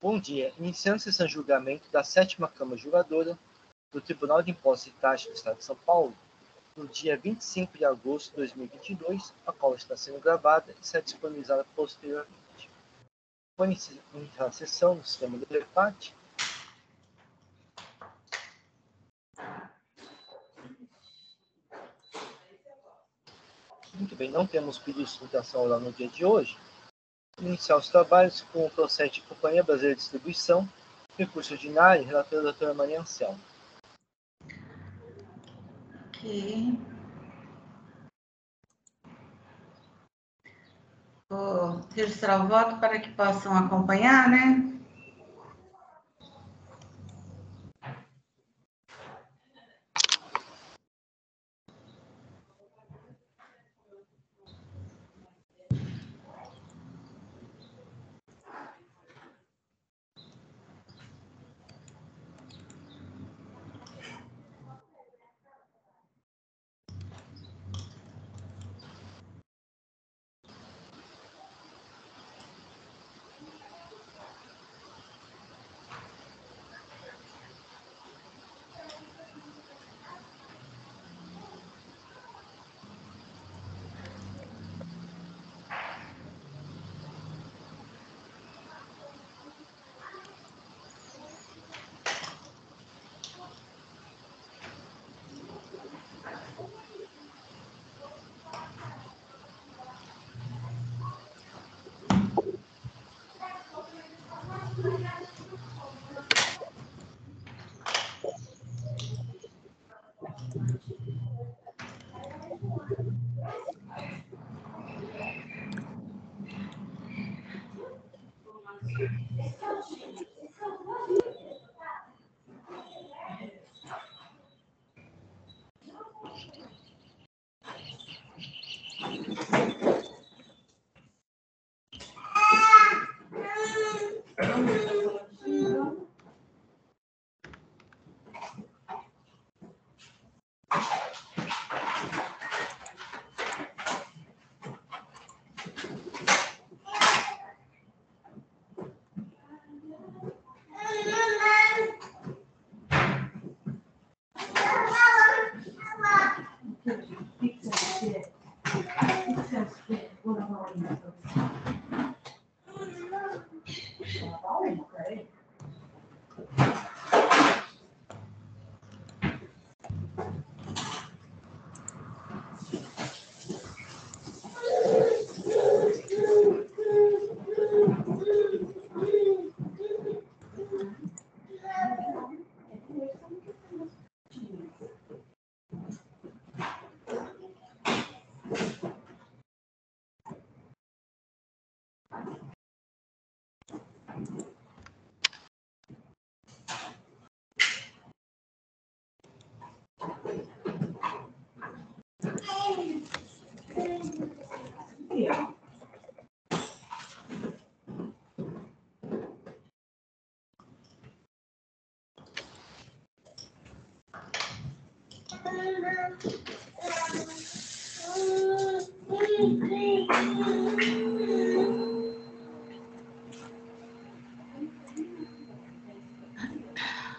Bom dia. Iniciando a sessão de julgamento da 7ª Câmara Julgadora do Tribunal de Impostos e Taxas do Estado de São Paulo, no dia 25 de agosto de 2022, a qual está sendo gravada e será disponibilizada posteriormente. Vou iniciar a sessão no sistema do debate. Muito bem, não temos pedidos de votação oral no dia de hoje. Iniciar os trabalhos com o processo de Companhia Brasileira de Distribuição, recurso ordinário, relatora da doutora Maria Anselmo. Ok. Vou registrar o voto para que possam acompanhar, né?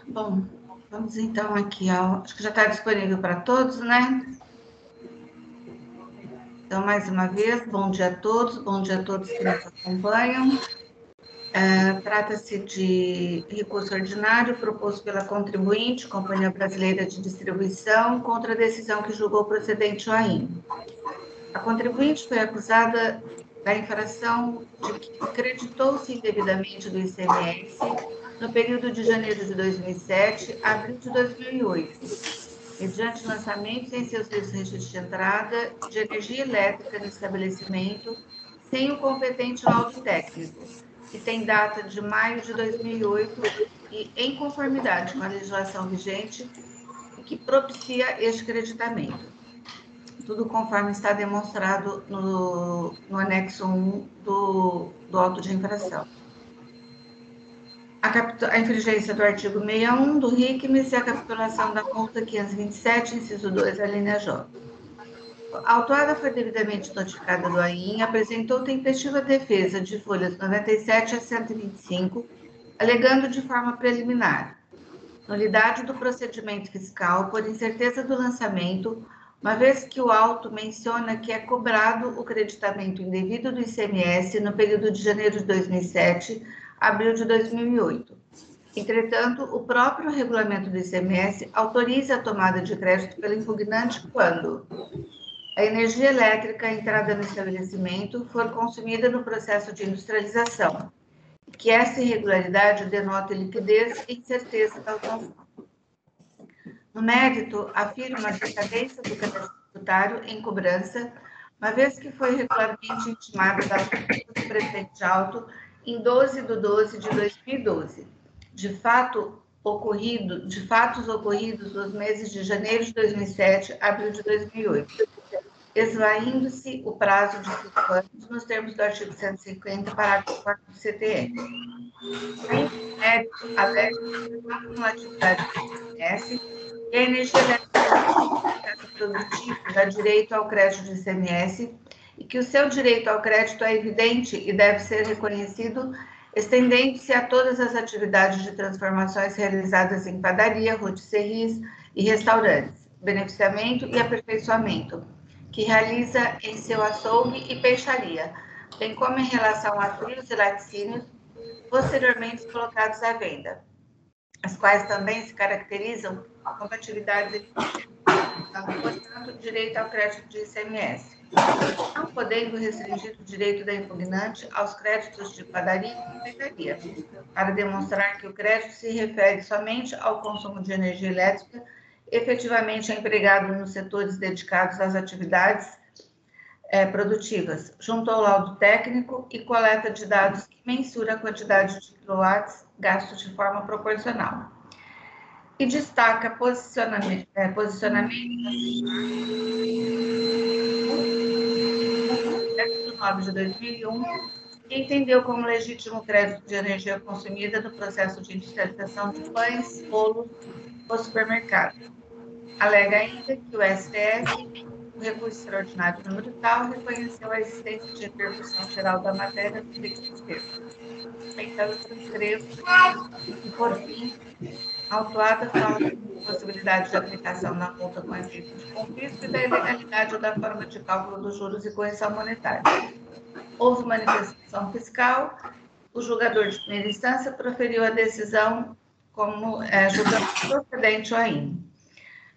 Bom, vamos então aqui ao... Acho que já está disponível para todos, né? Então, mais uma vez, bom dia a todos que nos acompanham. Trata-se de recurso ordinário proposto pela contribuinte, Companhia Brasileira de Distribuição, contra a decisão que julgou procedente o AIM. A contribuinte foi acusada da infração de que creditou-se indevidamente do ICMS no período de janeiro de 2007 a abril de 2008, mediante lançamentos em seus registros de entrada de energia elétrica no estabelecimento sem o competente laudo técnico, que tem data de maio de 2008 e em conformidade com a legislação vigente, que propicia este creditamento. Tudo conforme está demonstrado no anexo 1 do auto de infração. A infringência do artigo 61 do RICMES e a capitulação da multa 527, inciso 2, a linha J. A autuada foi devidamente notificada do AIM, apresentou tempestiva defesa de folhas 97 a 125 alegando de forma preliminar nulidade do procedimento fiscal por incerteza do lançamento, uma vez que o auto menciona que é cobrado o creditamento indevido do ICMS no período de janeiro de 2007 a abril de 2008. Entretanto, o próprio regulamento do ICMS autoriza a tomada de crédito pelo impugnante quando a energia elétrica entrada no estabelecimento for consumida no processo de industrialização, que essa irregularidade denota liquidez e incerteza da consumo. No mérito, afirma a decadência do crédito tributário em cobrança, uma vez que foi regularmente intimada da autoridade do prefeito de auto em 12 de 12 de 2012, de fatos ocorridos nos meses de janeiro de 2007 a abril de 2008, esvaindo-se o prazo de 5 anos nos termos do artigo 150, parágrafo 4 do CTN. Em mérito, alega a cumulatividade do ICMS e a energia elétrica produtiva dá direito ao crédito de ICMS e que o seu direito ao crédito é evidente e deve ser reconhecido, estendendo-se a todas as atividades de transformações realizadas em padaria, rotisserias e restaurantes, beneficiamento e aperfeiçoamento, que realiza em seu açougue e peixaria, bem como em relação a frios e laticínios posteriormente colocados à venda, as quais também se caracterizam como atividades dando, portanto, direito ao crédito de ICMS, não podendo restringir o direito da impugnante aos créditos de padaria e confeitaria, para demonstrar que o crédito se refere somente ao consumo de energia elétrica efetivamente empregado nos setores dedicados às atividades produtivas, junto ao laudo técnico e coleta de dados que mensura a quantidade de quilowatts gastos de forma proporcional. E destaca posicionamento de 9 de 2001, que entendeu como legítimo crédito de energia consumida no processo de industrialização de pães, bolos ou supermercado. Alega ainda que o STF, o recurso extraordinário número tal, reconheceu a existência de repercussão geral da matéria no seguinte termo. Então, eu transcrevo e, por fim, a autuada fala da possibilidade de aplicação da multa com efeito de confisco e da ilegalidade ou da forma de cálculo dos juros e correção monetária. Houve manifestação fiscal, o julgador de primeira instância proferiu a decisão como julgando procedente ou ainda.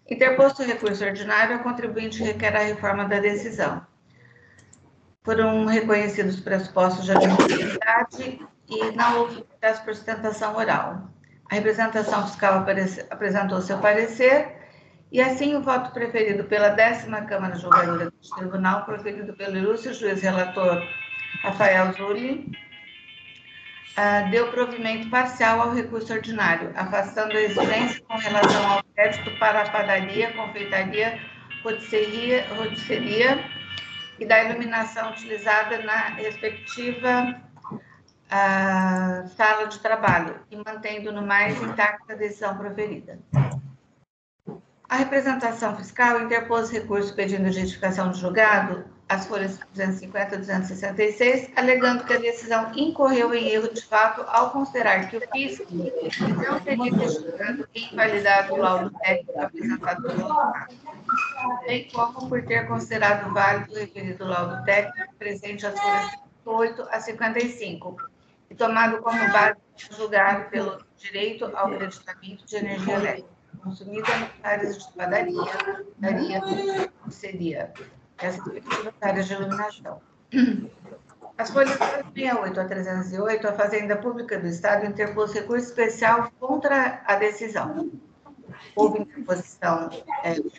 Interposto o recurso ordinário, a contribuinte requer a reforma da decisão. Foram reconhecidos os pressupostos de admissibilidade e não houve processo por sustentação oral. A representação fiscal apresentou seu parecer e, assim, o voto preferido pela 10ª Câmara Julgadora do Tribunal, proferido pelo ilustre juiz relator Rafael Zulli, deu provimento parcial ao recurso ordinário, afastando a exigência com relação ao crédito para a padaria, confeitaria, rotisseria e da iluminação utilizada na respectiva sala de trabalho e mantendo no mais intacta a decisão proferida. A representação fiscal interpôs recurso pedindo justificação de julgado, as folhas 250 e 266, alegando que a decisão incorreu em erro de fato ao considerar que o fisco não teria questionado e invalidado o laudo técnico apresentado pelo autor, bem como por ter considerado válido o referido laudo técnico presente às folhas 58 a 55 e tomado como base para julgar pelo direito ao creditamento de energia elétrica consumida nas áreas de padaria, seria as respectivas áreas de iluminação. As folhas 268 a 308, a Fazenda Pública do Estado interpôs recurso especial contra a decisão. Houve interposição de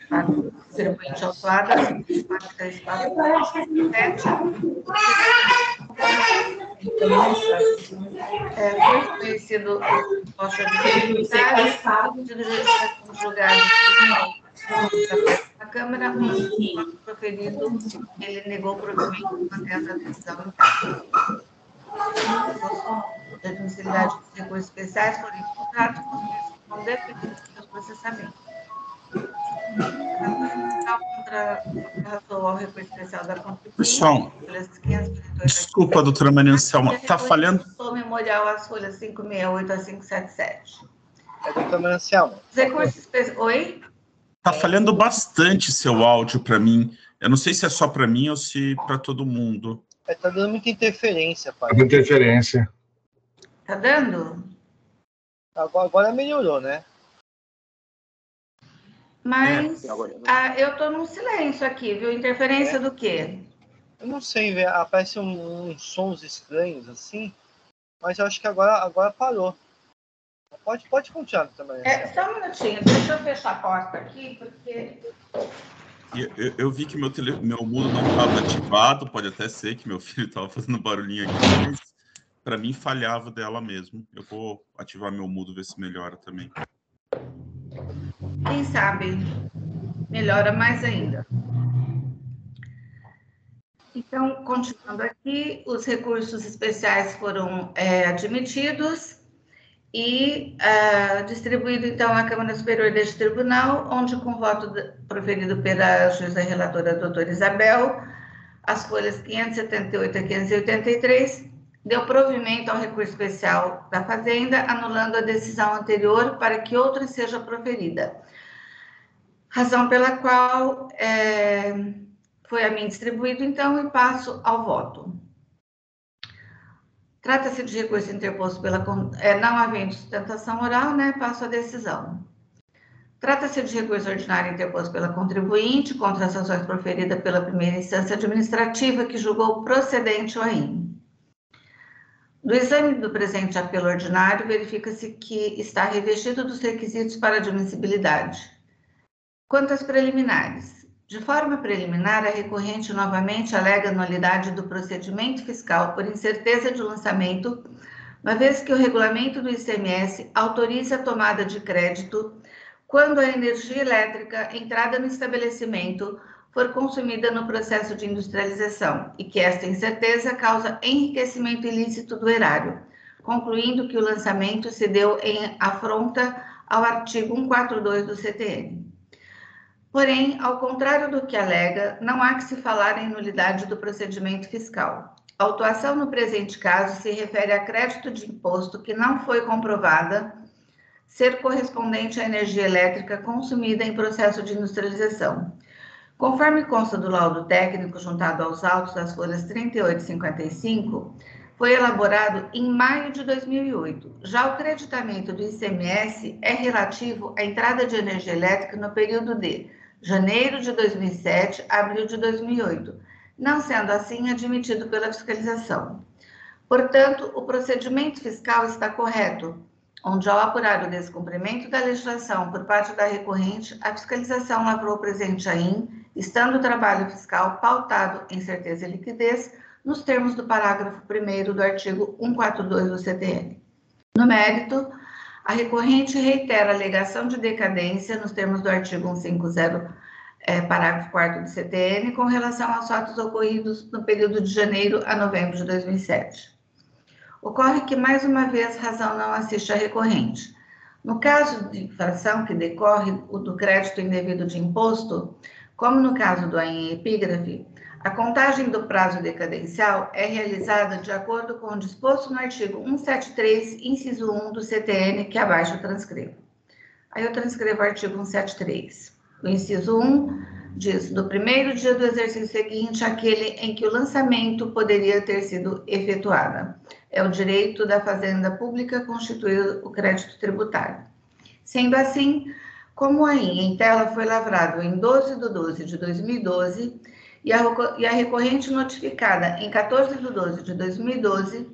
fato contribuinte autuada, 43447, foi conhecido o posto de julgado na Câmara, proferido, ele negou o provimento mantendo a decisão intacta. A admissibilidade dos recursos especiais foram encontrados com definidos dos processamentos. contra relator ao recurso especial da contribuinte. Pessoal, desculpa, doutora Maria Anselma, está falhando? Memorial as folhas 568 a 577. É, doutora Maria Anselma. Os recursos especiais... Oi? Está falhando bastante seu áudio para mim. Eu não sei se é só para mim ou se para todo mundo. Está dando muita interferência, pai. Interferência. Tá dando? Agora melhorou, né? Mas eu tô num silêncio aqui, viu? Interferência do quê? Eu não sei, aparecem uns sons estranhos assim, mas eu acho que agora parou. Pode continuar também. Só um minutinho, deixa eu fechar a porta aqui, porque... Eu vi que meu mudo não estava ativado, pode até ser que meu filho estava fazendo barulhinho aqui, mas para mim falhava dela mesmo. Eu vou ativar meu mudo, ver se melhora também. Quem sabe melhora mais ainda. Então, continuando aqui, os recursos especiais foram admitidos e distribuído, então, à Câmara Superior deste Tribunal, onde, com voto proferido pela juíza relatora doutora Isabel, as folhas 578 a 583, deu provimento ao recurso especial da Fazenda, anulando a decisão anterior para que outra seja proferida. Razão pela qual foi a mim distribuído, então, e passo ao voto. Trata-se de recurso interposto pela... não havendo sustentação oral, né? Passo a decisão. Trata-se de recurso ordinário interposto pela contribuinte contra as sanções proferidas pela primeira instância administrativa que julgou procedente o AIM. Do exame do presente apelo ordinário, verifica-se que está revestido dos requisitos para admissibilidade. Quanto às preliminares, de forma preliminar, a recorrente novamente alega nulidade do procedimento fiscal por incerteza de lançamento, uma vez que o regulamento do ICMS autoriza a tomada de crédito quando a energia elétrica entrada no estabelecimento for consumida no processo de industrialização e que esta incerteza causa enriquecimento ilícito do erário, concluindo que o lançamento se deu em afronta ao artigo 142 do CTN. Porém, ao contrário do que alega, não há que se falar em nulidade do procedimento fiscal. A autuação no presente caso se refere a crédito de imposto que não foi comprovada ser correspondente à energia elétrica consumida em processo de industrialização. Conforme consta do laudo técnico juntado aos autos das folhas 38 e 55, foi elaborado em maio de 2008. Já o creditamento do ICMS é relativo à entrada de energia elétrica no período de janeiro de 2007 a abril de 2008, não sendo assim admitido pela fiscalização. Portanto, o procedimento fiscal está correto, onde, ao apurar o descumprimento da legislação por parte da recorrente, a fiscalização lavrou presente AIM, estando o trabalho fiscal pautado em certeza e liquidez, nos termos do parágrafo 1º do artigo 142 do CTN. No mérito, a recorrente reitera a alegação de decadência nos termos do artigo 150, parágrafo 4º do CTN, com relação aos fatos ocorridos no período de janeiro a novembro de 2007. Ocorre que, mais uma vez, razão não assiste à recorrente. No caso de infração que decorre do crédito indevido de imposto, como no caso do AIM Epígrafe, a contagem do prazo decadencial é realizada de acordo com o disposto no artigo 173, inciso 1 do CTN, que abaixo eu transcrevo. Aí eu transcrevo o artigo 173. O inciso 1 diz, do primeiro dia do exercício seguinte, aquele em que o lançamento poderia ter sido efetuado. É o direito da Fazenda Pública constituir o crédito tributário. Sendo assim, como a AIM em tela foi lavrado em 12/12/2012 e a recorrente notificada em 14/12/2012,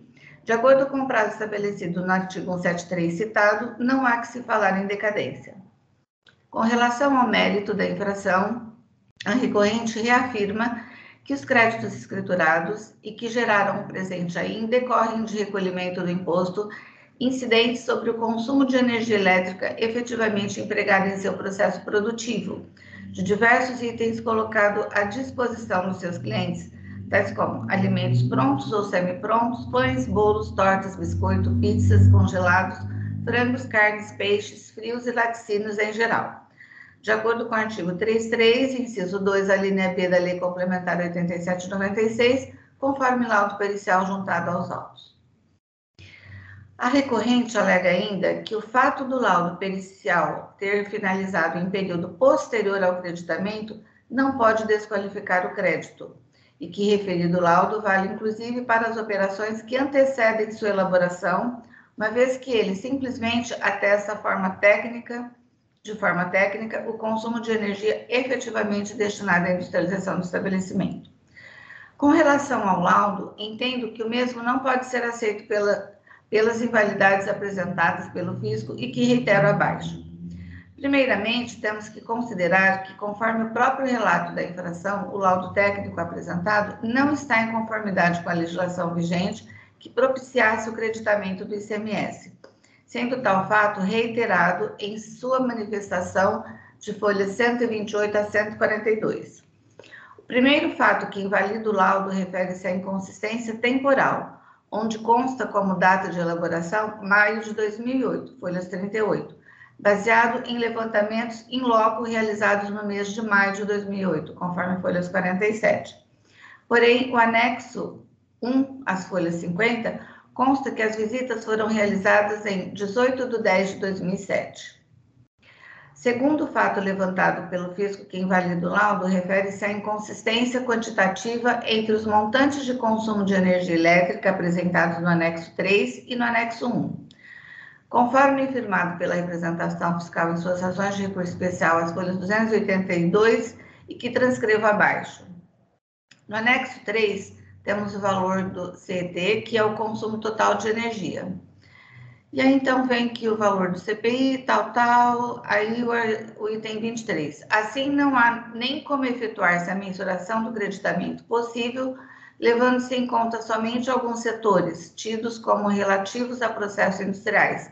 de acordo com o prazo estabelecido no artigo 173 citado, não há que se falar em decadência. Com relação ao mérito da infração, a recorrente reafirma que os créditos escriturados e que geraram o presente AIM decorrem de recolhimento do imposto incidentes sobre o consumo de energia elétrica efetivamente empregada em seu processo produtivo, de diversos itens colocados à disposição dos seus clientes, tais como alimentos prontos ou semi-prontos, pães, bolos, tortas, biscoito, pizzas, congelados, frangos, carnes, peixes, frios e laticínios em geral. de acordo com o artigo 33, inciso 2, a linha B da Lei Complementar 87/96, conforme laudo pericial juntado aos autos. A recorrente alega ainda que o fato do laudo pericial ter finalizado em período posterior ao creditamento não pode desqualificar o crédito, e que referido laudo vale inclusive para as operações que antecedem sua elaboração, uma vez que ele simplesmente atesta de forma técnica, o consumo de energia efetivamente destinado à industrialização do estabelecimento. Com relação ao laudo, entendo que o mesmo não pode ser aceito pelas invalidades apresentadas pelo fisco e que reitero abaixo. Primeiramente, temos que considerar que, conforme o próprio relato da infração, o laudo técnico apresentado não está em conformidade com a legislação vigente que propiciasse o creditamento do ICMS, sendo tal fato reiterado em sua manifestação de folhas 128 a 142. O primeiro fato que invalida o laudo refere-se à inconsistência temporal, onde consta como data de elaboração maio de 2008, folhas 38, baseado em levantamentos in loco realizados no mês de maio de 2008, conforme folhas 47. Porém, o anexo 1, às folhas 50, consta que as visitas foram realizadas em 18/10/2007. Segundo o fato levantado pelo fisco que invalida o laudo, refere-se à inconsistência quantitativa entre os montantes de consumo de energia elétrica apresentados no anexo 3 e no anexo 1. Conforme informado pela representação fiscal em suas razões de recurso especial, as folhas 282 e que transcrevo abaixo. No anexo 3, temos o valor do CET, que é o consumo total de energia. E aí, então, vem que o valor do CPI, aí o item 23. Assim, não há nem como efetuar-se a mensuração do creditamento possível, levando-se em conta somente alguns setores, tidos como relativos a processos industriais,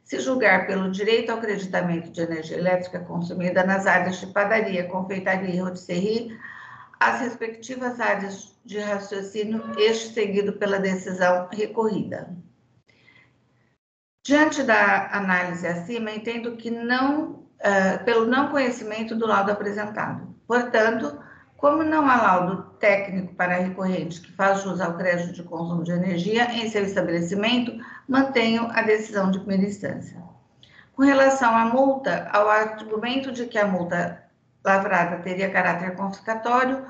se julgar pelo direito ao creditamento de energia elétrica consumida nas áreas de padaria, confeitaria e rotisserie, as respectivas áreas de raciocínio, este seguido pela decisão recorrida. Diante da análise acima, entendo que pelo não conhecimento do laudo apresentado. Portanto, como não há laudo técnico para a recorrente que faz jus ao crédito de consumo de energia em seu estabelecimento, mantenho a decisão de primeira instância. Com relação à multa, ao argumento de que a multa lavrada teria caráter confiscatório,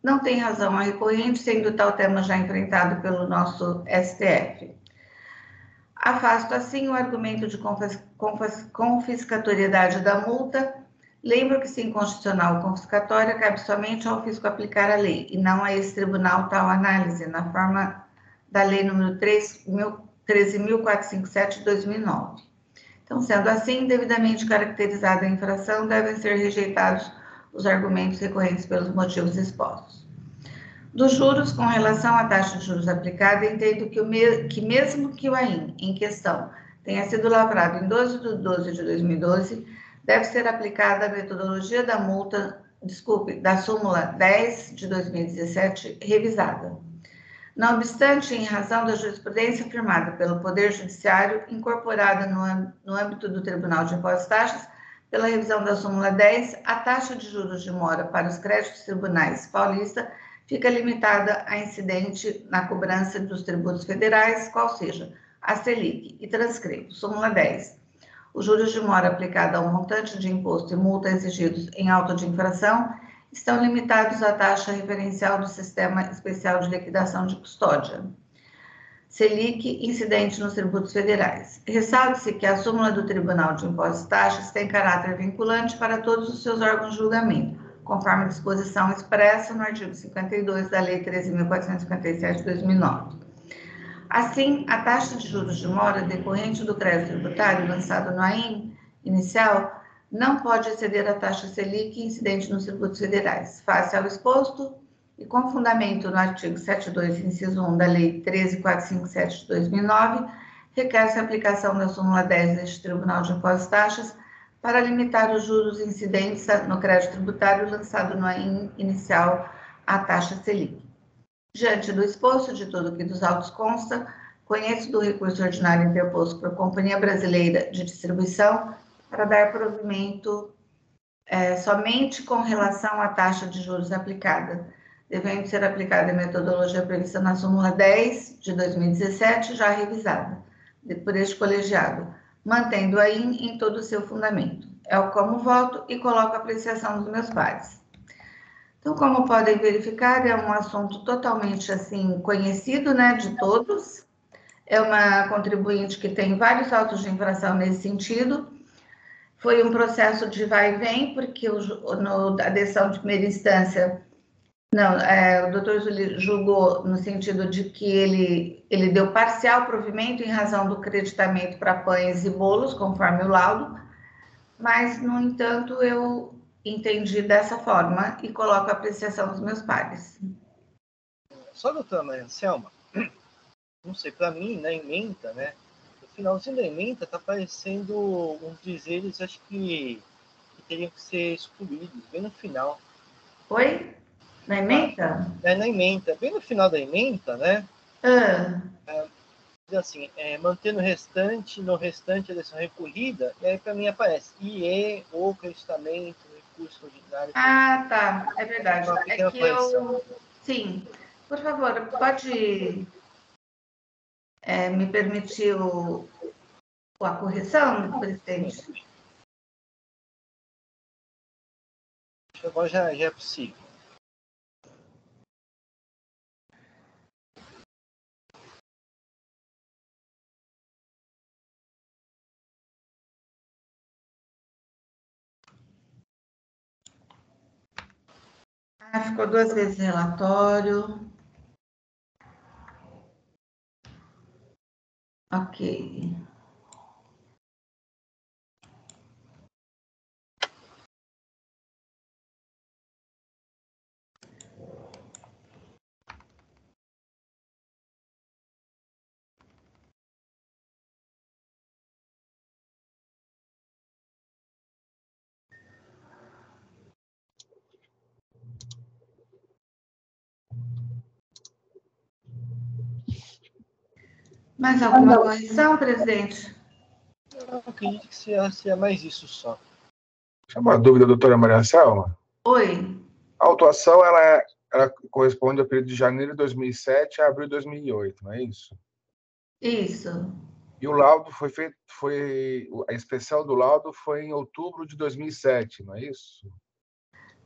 não tem razão a recorrente, sendo tal tema já enfrentado pelo nosso STF. Afasto, assim, o argumento de confiscatoriedade da multa. Lembro que, se inconstitucional ou confiscatória, cabe somente ao fisco aplicar a lei, e não a esse tribunal tal análise, na forma da Lei nº 13.457 de 2009. Então, sendo assim, devidamente caracterizada a infração, devem ser rejeitados os argumentos recorrentes pelos motivos expostos. Dos juros, com relação à taxa de juros aplicada, entendo que mesmo que o AIM em questão tenha sido lavrado em 12/12/2012, deve ser aplicada a metodologia da da súmula 10 de 2017, revisada. Não obstante, em razão da jurisprudência firmada pelo Poder Judiciário, incorporada no âmbito do Tribunal de Impostos e Taxas, pela revisão da súmula 10, a taxa de juros de mora para os créditos tribunais paulista fica limitada a incidente na cobrança dos tributos federais, qual seja a Selic, e transcrevo, súmula 10. Os juros de mora aplicada ao montante de imposto e multa exigidos em auto de infração estão limitados à taxa referencial do Sistema Especial de Liquidação de Custódia, Selic, incidente nos tributos federais. Ressalve-se que a súmula do Tribunal de Impostos e Taxas tem caráter vinculante para todos os seus órgãos de julgamento, conforme a disposição expressa no artigo 52 da Lei 13.457 de 2009. Assim, a taxa de juros de mora decorrente do crédito tributário lançado no AIM inicial não pode exceder a taxa Selic incidente nos tributos federais. Face ao exposto e com fundamento no artigo 72, inciso 1 da Lei 13.457 de 2009, requer-se a aplicação da súmula 10 deste Tribunal de Impostos e Taxas para limitar os juros incidentes no crédito tributário lançado no AIM inicial à taxa Selic. Diante do exposto de tudo que dos autos consta, conheço do recurso ordinário interposto por Companhia Brasileira de Distribuição para dar provimento somente com relação à taxa de juros aplicada, devendo ser aplicada a metodologia prevista na súmula 10 de 2017, já revisada por este colegiado, mantendo aí em todo o seu fundamento. É o como voto e coloco a apreciação dos meus pares. Então, como podem verificar, é um assunto totalmente, assim, conhecido, né, de todos. É uma contribuinte que tem vários autos de infração nesse sentido. Foi um processo de vai e vem, porque a decisão de primeira instância, o doutor Júlio julgou no sentido de que ele deu parcial provimento em razão do creditamento para pães e bolos, conforme o laudo, mas, no entanto, eu entendi dessa forma e coloco a apreciação dos meus pares. Só, doutora Maria Anselma, não sei, para mim, na ementa, né? No finalzinho da ementa tá aparecendo uns dizeres, acho que teriam que ser excluídos, bem no final. Oi? Na ementa? Na ementa, bem no final da ementa, né? Assim, mantendo no restante a decisão recorrida, e aí para mim aparece IE, ou creditamento, recurso ordinário. Ah, tá, é verdade. Uma pequena correção. Sim, por favor, pode me permitir a correção, presidente? Agora já é possível. Ficou 2 vezes relatório. Ok. Mais alguma correção, presidente? Eu acredito que seja mais isso só. Uma dúvida, doutora Maria Anselma. Oi. A autuação, ela corresponde ao período de janeiro de 2007 a abril de 2008, não é isso? Isso. E o laudo a inspeção do laudo foi em outubro de 2007, não é isso?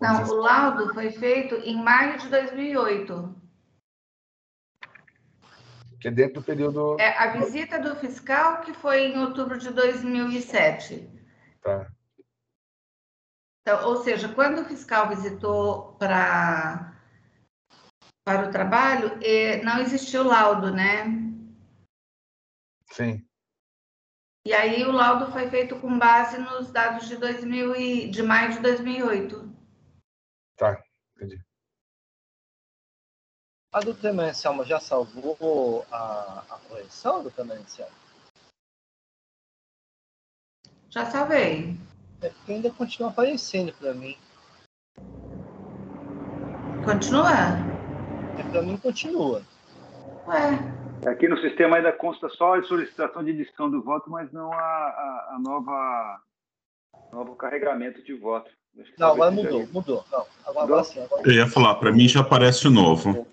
Não, o laudo foi feito em maio de 2008. Que é dentro do período... A visita do fiscal que foi em outubro de 2007. Tá. Então, ou seja, quando o fiscal visitou para o trabalho, não existiu laudo, né? Sim. E aí o laudo foi feito com base nos dados de maio de 2008. Tá, entendi. A doutora Maria Anselma já salvou a correção, doutora Maria Anselma? Já salvei. Porque ainda continua aparecendo para mim. Continua? Para mim continua. Ué. Aqui no sistema ainda consta só a solicitação de edição do voto, mas não a novo carregamento de voto. Não, agora mudou. Não, agora sim. Agora... Eu ia falar, para mim já aparece o novo.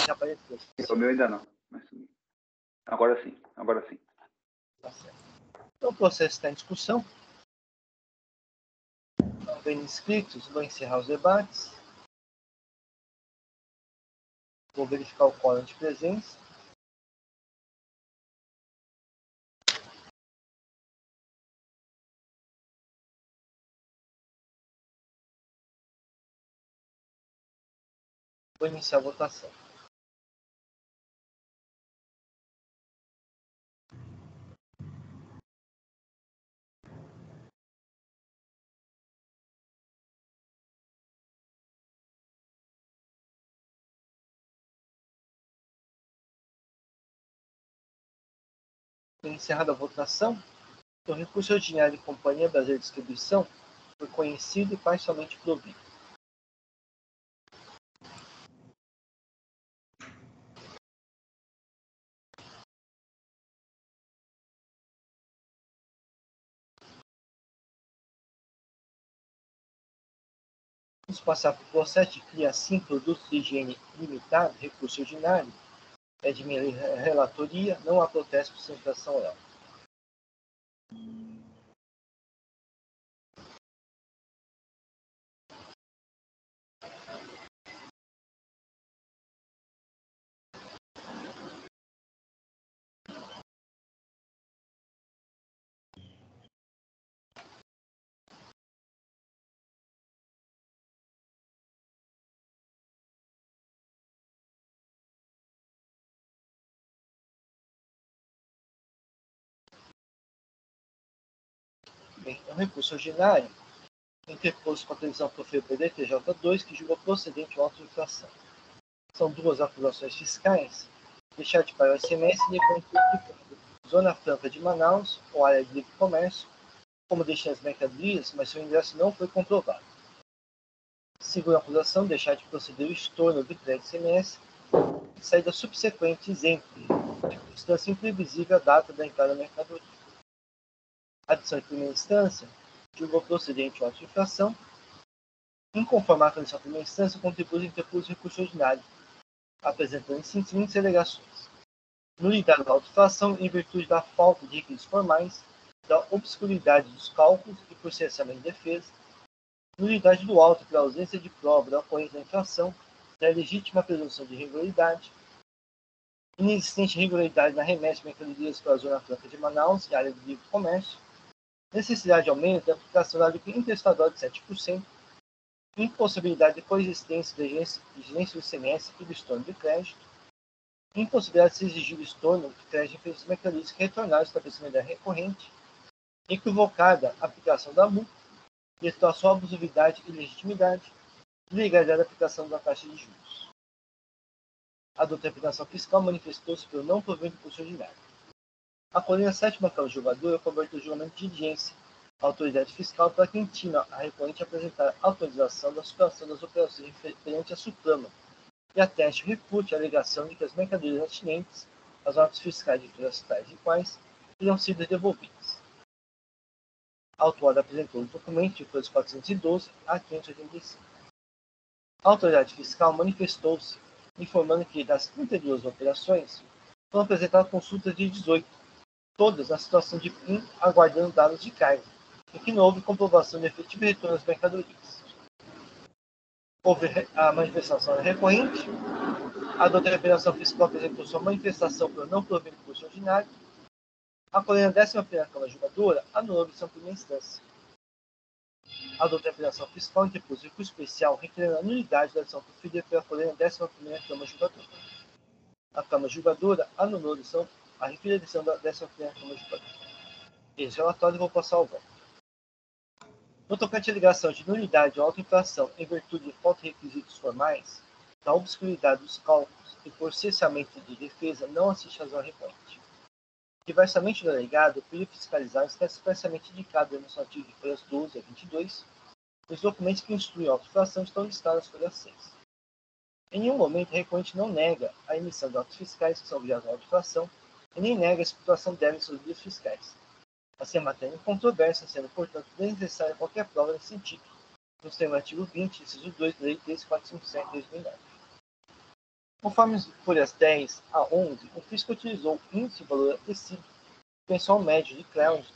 Já apareceu. O meu ainda não. Mas... Agora sim. Tá certo. Então, o processo está em discussão. Não bem inscritos, vou encerrar os debates. Vou verificar o quórum de presença. Vou iniciar a votação. Encerrada a votação, o recurso ordinário de Companhia Brasileira de Distribuição foi conhecido e parcialmente provido. Vamos passar para o processo de criação de produtos de higiene limitado, recurso ordinário. É de minha relatoria, não há protesto por sustentação oral. Bem, é um recurso ordinário interposto com a decisão proferida pelo DTJ2, que julgou procedente o auto de infração. São duas acusações fiscais, deixar de pagar o ICMS e reconhecer Zona Franca de Manaus ou área de livre comércio, como deixar as mercadorias, mas seu ingresso não foi comprovado. Segunda acusação, deixar de proceder o estorno do crédito ICMS e saída subsequente isento, circunstância imprevisível à data da entrada da mercadoria. Adição em primeira instância, julgou procedente o auto de infração, inconformar com a condição de primeira instância, contribui em interpôs recurso ordinário, apresentando em seguintes alegações: nulidade da auto-infração em virtude da falta de requisitos formais, da obscuridade dos cálculos e processamento de defesa, nulidade do auto pela ausência de prova da ocorrência da infração, da legítima presunção de irregularidade, inexistente irregularidade na remessa de mercadorias para a Zona Franca de Manaus e área de livre comércio, necessidade de aumento da aplicação da alíquota intestatória de 7%, impossibilidade de coexistência da exigência do ICMS e do estorno de crédito, impossibilidade de se exigir o estorno de crédito em dos mercadorias que retornaram ao estabelecimento da recorrente, equivocada a aplicação da multa, e a sua abusividade e legitimidade, ilegalidade da aplicação da taxa de juros. A doutrina fiscal manifestou-se pelo não provimento do curso ordinário. Acolhendo a sétima Câmara Julgadora, cobertura o julgamento de diligência à autoridade fiscal para que intima a recorrente a apresentar autorização da superação das operações referentes à Suprama e ateste o refute a alegação de que as mercadorias atinentes às notas fiscais de empresas tais e quais teriam sido devolvidas. A autora apresentou o documento de folhas 412 a 585. A autoridade fiscal manifestou-se informando que das 32 operações foram apresentadas consultas de 18, todas na situação de PIN aguardando dados de carga, e que não houve comprovação de efetivo retorno das mercadorias. Houve a manifestação recorrente, a doutrina fiscal apresentou sua manifestação pelo não provimento do curso ordinário, acolhendo a 11ª Câmara Julgadora, anulou a missão primeira instância. A doutrina fiscal interpôs recurso especial requerendo a nulidade da decisão proferida pela acolhendo a 11ª Câmara Julgadora. A Câmara Julgadora anulou a referida decisão da 11ª Câmara Julgadora. Esse relatório vou passar ao voto. No tocante à alegação de nulidade ou auto-infração em virtude de falta de requisitos formais, da obscuridade dos cálculos e por cessamento de defesa, não assiste razão recorrente. Diversamente do alegado, o período fiscalizado está expressamente indicado no demonstrativo de folhas 12 a 22. Os documentos que instruem a auto-infração estão listados nas folhas 6. Em nenhum momento, a recorrente não nega a emissão de autos fiscais que são obrigados à auto-infração e nem nega a exploração dela em seus livros fiscais. Assim, a matéria incontroversa, sendo, portanto, desnecessária qualquer prova nesse sentido, nos termos do artigo 20, inciso 2 da Lei 13457 de 2009. Conforme as folhas 10 a 11, o fisco utilizou o índice de valor acrescido, pensão médio de crédito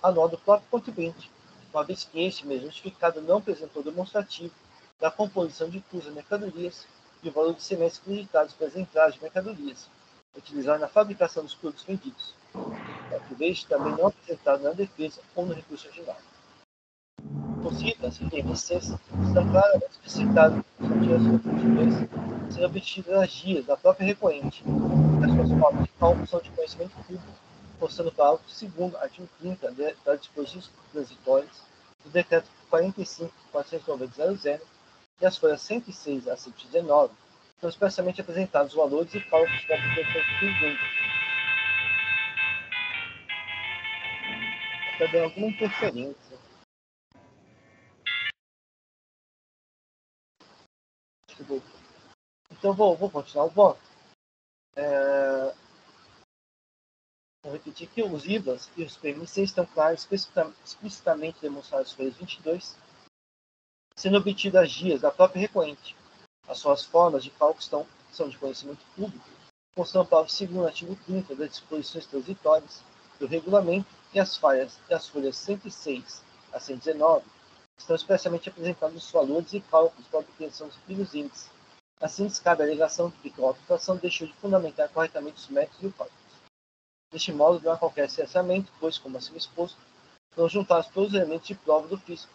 anual do próprio contribuinte, uma vez que este mesmo justificado não apresentou demonstrativo da composição de custos de mercadorias e o valor de semestres creditados pelas entradas de mercadorias, utilizadas na fabricação dos produtos vendidos, por vez também não apresentado na defesa ou no recurso ordinário. Os itens e DMCs estão claramente explicitados no artigo 22, sendo obtidos nas guias da própria recorrente, as suas formas de cálculo são de conhecimento público, constando para o segundo artigo 30 das disposições transitórias do decreto 45.490.00 e as folhas 106 a 119 são expressamente apresentados os valores e cálculos da proteção pública. Está dando alguma interferência. Então, vou continuar o voto. Vou repetir que os IVAs e os PMC estão claros, explicitamente demonstrados nas folhas 22, sendo obtidas as guias da própria recorrente. As suas formas de cálculo são de conhecimento público, constam no parágrafo 2º, artigo 30 das disposições transitórias do regulamento, e as folhas 106 a 119 estão especialmente apresentados os valores e cálculos para obtenção dos referidos índices. Assim, descabe a alegação de que a autotração deixou de fundamentar corretamente os métodos e o cálculo. Deste modo, não há qualquer cessamento, pois, como acima exposto, foram juntados todos os elementos de prova do fisco,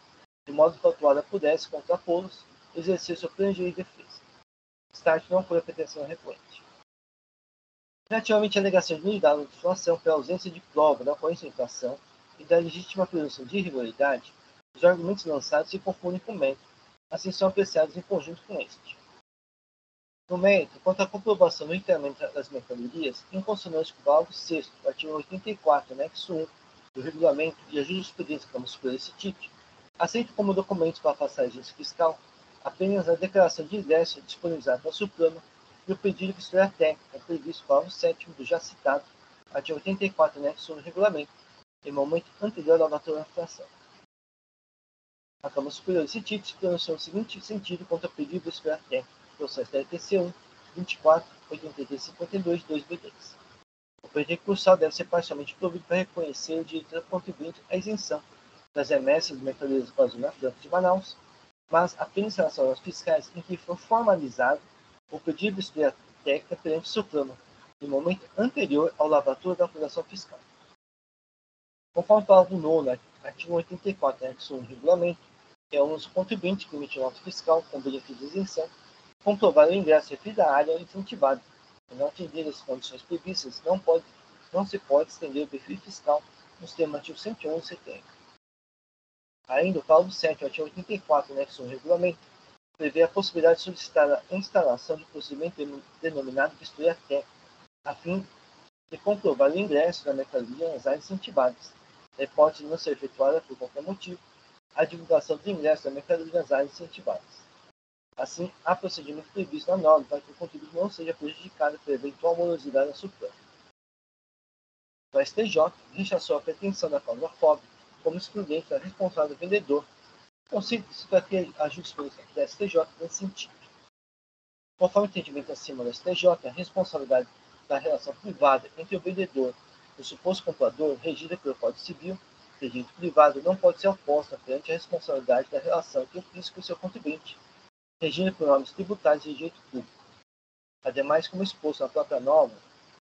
de modo que a autuada pudesse contrapô-los e exercer seu pleno direito de defesa. Start não foi a pretensão recorrente. Relativamente à alegação de nulidade da infração pela ausência de prova da ocorrência de infração e da legítima presunção de irregularidade, os argumentos lançados se confundem com o mérito, assim são apreciados em conjunto com este. No mérito, quanto à comprovação do enterramento das mercadorias, em consonância com o parágrafo 6º do artigo 84, anexo 1 do regulamento e a jurisprudência como superior desse título, aceito como documentos para passar a agência fiscal apenas a declaração de ingresso disponibilizada pela Suprema e o pedido de vistoria técnica previsto no parágrafo 7º do já citado artigo 84, anexo 1 do regulamento, em momento anterior à lavatura da infração. A Câmara Superior desse título se pronunciou no seguinte sentido quanto ao pedido de vistoria técnica, processo da RTC 1, 24, 83, 52, 2B10. O pedido recursal deve ser parcialmente provido para reconhecer o direito do contribuinte à isenção das remessas de mercadorias para a Zona Franca de Manaus, mas apenas em relação aos fiscais em que for formalizado o pedido de vistoria técnica perante o Supremo, no momento anterior ao lavatura da apuração fiscal. Conforme o parágrafo 9, artigo 84, anexo 1 do regulamento, é um dos contribuintes que emite nota fiscal com benefício de isenção comprovar o ingresso referido à área incentivada. E não atender as condições previstas, não se pode estender o benefício fiscal nos termos do artigo 111 do CTM. Ainda, o parágrafo 7 do artigo 84, anexo 1 do regulamento, prevê a possibilidade de solicitar a instalação de procedimento denominado vistoria técnica, a fim de comprovar o ingresso da mercadoria nas áreas incentivadas. A hipótese de não ser efetuada por qualquer motivo, a divulgação do ingresso da mercadoria nas áreas incentivadas. Assim, há procedimento previsto na norma para que o contribuinte não seja prejudicado por eventual morosidade da Suprema. O STJ rechaçou a pretensão da cláusula FOB como excludente da responsável do vendedor, considerando que a jurisprudência da STJ nesse sentido. Conforme o entendimento acima do STJ, a responsabilidade da relação privada entre o vendedor e o suposto comprador, regida pelo Código Civil, de direito privado, não pode ser oposta perante a responsabilidade da relação entre o fisco e seu contribuinte, regida por normas tributárias de direito público. Ademais, como exposto na própria norma,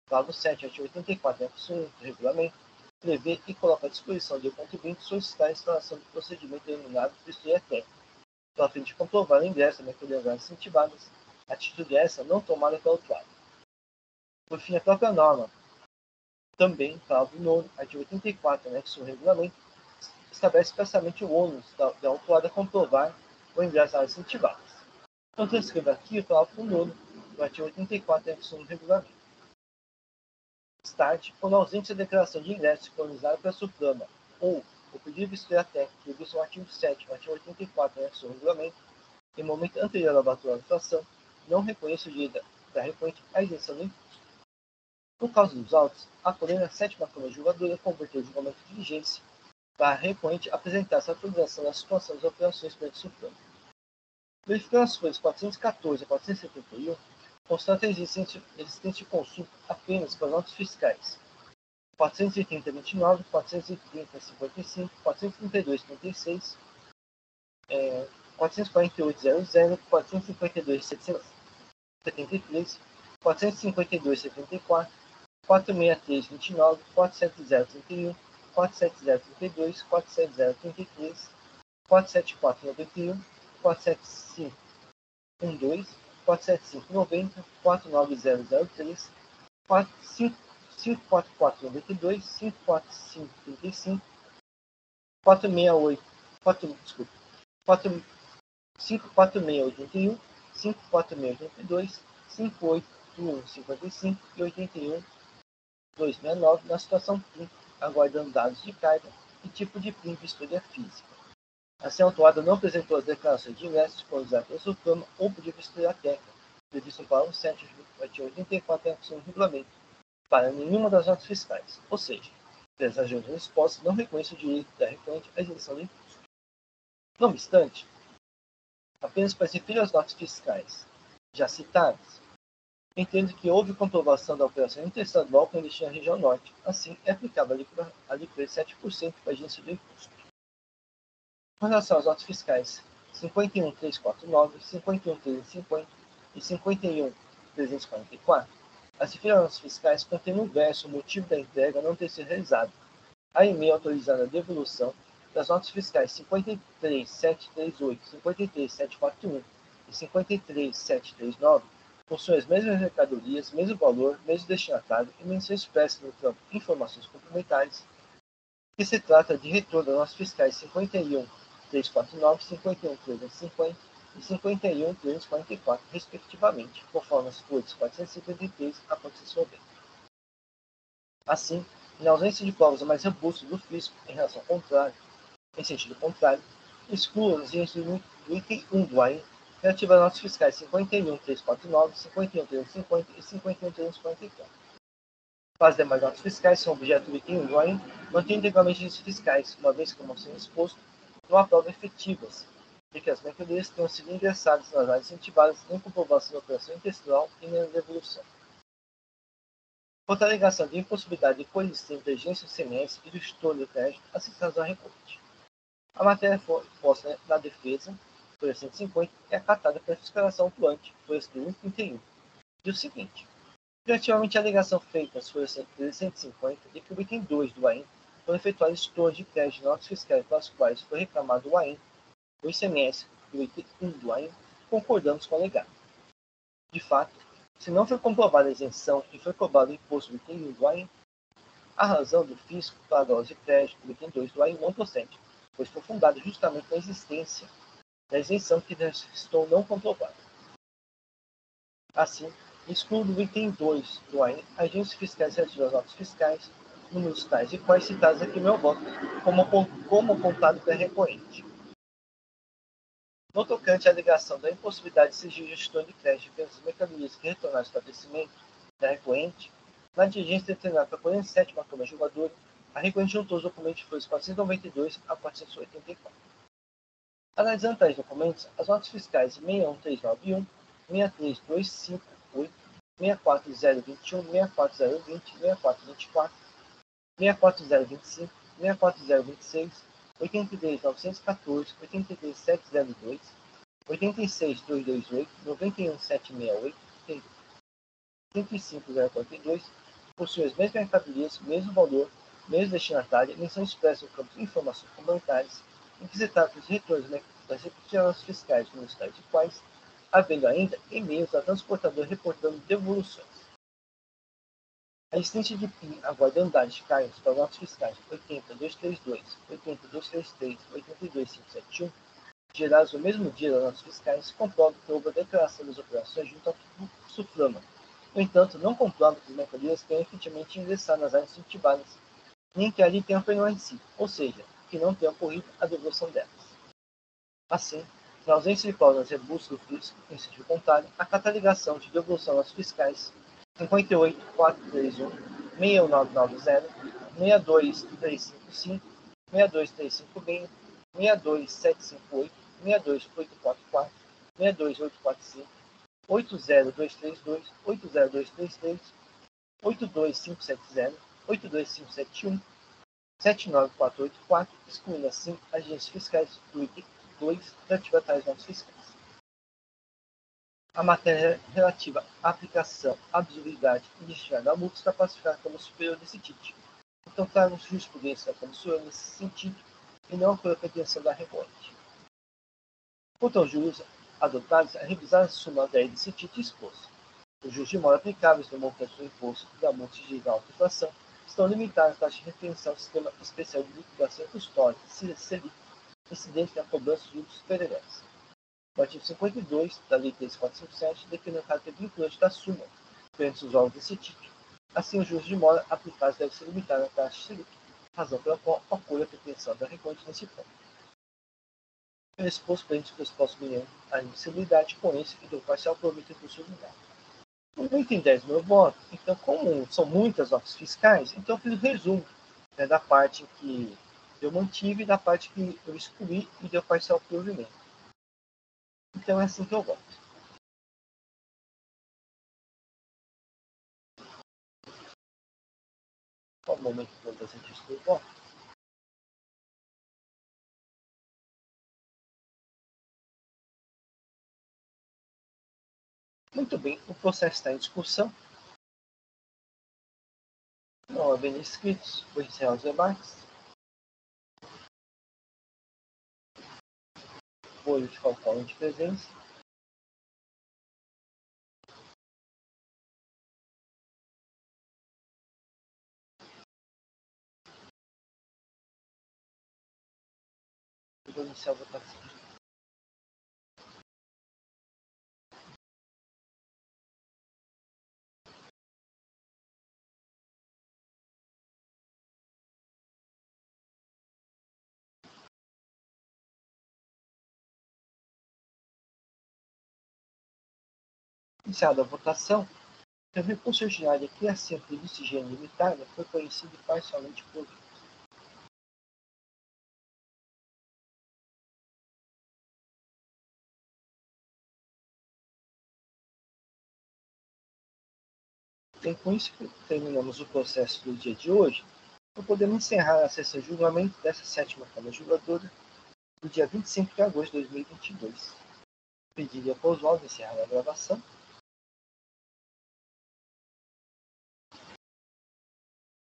parágrafo 7, artigo 84, anexo 1 do regulamento, prevê e coloca à disposição do contribuinte solicitar a instalação do procedimento denominado vistoria técnica, para fim de comprovar o ingresso da mercadoria incentivadas, atitude essa não tomada pelo autuário. Por fim, a própria norma, também, parágrafo 9, artigo 84, anexo 1 do regulamento, estabelece expressamente o ônus da autuária comprovar o ingresso das áreas incentivadas. Então, transcreva aqui o parágrafo 9 do artigo 84, anexo 1 do regulamento. Start, quando ausente a declaração de ingresso disponibilizada pela Suprema ou o pedido de vistoria técnica previsto no artigo 7, artigo 84, anexo 1 do regulamento, em momento anterior à lavatura da infração, não reconhece o direito da recorrente à isenção do imposto. No caso dos autos, acolhendo a 7ª Câmara Julgadora converteu o julgamento de diligência para a recorrente apresentar essa atualização da situação das operações perante o Supremo. Verificando as folhas 414 a 471, constata a existência de consulta apenas para notas fiscais 430-29, 430-55, 432-36, 448-00, 452-773, 452-74, 463-29, 470-31, 470-32, 470-33, 474-91, 475-12, 475-90, 49003, 544-92, 545-35, 468, 546-81, 546-82, 581-55 e 81-269 na situação PIN, aguardando dados de carga e tipo de PIN vistoria física. Assim, a autuada não apresentou as declarações de ingressos disponibilizadas pela Suprema ou pediu vistoria técnica, previsto no parágrafo 7, artigo 84, anexo 1 do regulamento, para nenhuma das notas fiscais, ou seja, as agências expostas não reconhecem o direito da recorrente à isenção do imposto. Não obstante, Apenas para se referir às notas fiscais já citadas, entendo que houve comprovação da operação interestadual com destino à região norte. Assim, é aplicável a alíquota de 7% para a agência do imposto. Com relação às notas fiscais 51.349, 51.350 e 51.344, as referidas notas fiscais contêm no verso o motivo da entrega não ter sido realizada, a e-mail autorizando a devolução das notas fiscais 53.738, 53.741 e 53.739 possuem as mesmas mercadorias, mesmo valor, mesmo destinatário e menção expressa no campo Informações Complementares, que se trata de retorno das notas fiscais 51.349, 51.350 e 51.344, respectivamente, conforme as folhas 453 a 490. Assim, em ausência de provas mais robustas do fisco em relação ao contrário, em sentido contrário, exclua os itens do item 1 do AIN relativo às notas fiscais 51.349, 51.350 e 51.344. As demais notas fiscais são objeto do item 1 do AIN, mantendo integralmente os fiscais, uma vez que não são expostos, não há provas efetivas de que as mercadorias tenham sido ingressadas nas áreas incentivadas, nem comprovação da operação intencional e nem na devolução. Quanto à alegação de impossibilidade de coexistência da agência do CMS e do gestor do crédito, assistência ao recorte. A matéria posta na defesa, folha 150, é acatada pela fiscalização atuante, folha 131. E o seguinte: relativamente à alegação feita às folhas 150, de que o item 2 do AIN foram efetuados estoures de crédito de notas fiscais pelas quais foi reclamado o AIN, o ICMS e o item 1 do AIN, concordamos com o alegado. De fato, se não foi comprovada a isenção e foi cobrado o imposto do item 1 do AIN, a razão do fisco para a dose de crédito do item 2 do AIN não procede, pois foi fundada justamente na existência da isenção que restou não comprovada. Assim, excluo do item 2 do AIN agências fiscais relativas às notas fiscais, números tais e quais citados aqui no meu voto, como apontado pela recorrente. No tocante à alegação da impossibilidade de exigir gestor de crédito pelas mercadorias que retornaram ao estabelecimento da recorrente, na diligência determinada para a 47ª Câmara Julgadora, a recorrente juntou os documentos de folhas 492 a 484. Analisando tais documentos, as notas fiscais 61391, 63258, 64021, 64020, 6424, 64025, 64026, 83.914, 83.702, 86.228, 91.768 e 35.042 possuem as mesmas mercadorias, mesmo valor, mesmo destinatário e menção expressa no campo de informações complementares, em que se trata dos retornos das repetições fiscais municipais de quais, havendo ainda e-mails da transportadora reportando devoluções. A existência de PIN aguardando dados de cargos para notas fiscais 80.232, 80.233, 82.571, gerados no mesmo dia das notas fiscais, comprova que houve a declaração das operações junto ao SUFLAMA. No entanto, não comprova que as mercadorias tenham efetivamente ingressado nas áreas incentivadas, nem que ali tenham permanecido, ou seja, que não tenha ocorrido a devolução delas. Assim, na ausência de provas robustas do fisco, em sentido contrário, acata a ligação de devolução das fiscais 58.431, 6990, 62355, 62356, 62758, 62844, 62845, 80232, 80233, 82570, 82571, 79484, excluindo assim agentes fiscais do item 2 relativa a tais notas fiscais. A matéria relativa à aplicação, absolvibilidade e destino da multa está classificada como superior desse título. Então, trago jurisprudência como superior nesse sentido e não foi a pretensão da recorte. Quanto aos juros adotados, a revisar a súmula 10 desse título exposto. Os juros de mora aplicáveis no montante do imposto e da multa de alta inflação estão limitados à taxa de referência ao Sistema Especial de Liquidação e Custódia, SELIC, incidente na cobrança de juros superiores. O artigo 52 da Lei 3457 define o caráter vinculante da súmula perante os órgãos desse título. Assim, os juros de mora aplicados devem ser limitados à taxa SELIC, razão pela qual ocorre a pretensão da recorte nesse ponto. Pelo exposto perante o pressuposto bem a admissibilidade com esse e do parcial provimento do recurso ordinário. No item 10 do meu voto, então, como são muitas notas fiscais, então eu fiz o resumo da parte que eu mantive e da parte que eu excluí e deu parcial provimento. Então é assim que eu voto. Qual o momento que você diz que eu voto? Muito bem, o processo está em discussão. Não havendo inscritos, vou encerrar os debates. Vou notificar o quórum de presença. E vou iniciar a votação. Iniciada a votação, o recurso ordinário de criação de polícia de higiene limitada foi conhecido parcialmente por Então, com isso, terminamos o processo do dia de hoje. Então, podemos encerrar a sessão de julgamento dessa 7ª Câmara Julgadora do dia 25 de agosto de 2022. Pediria para o Oswaldo encerrar a gravação.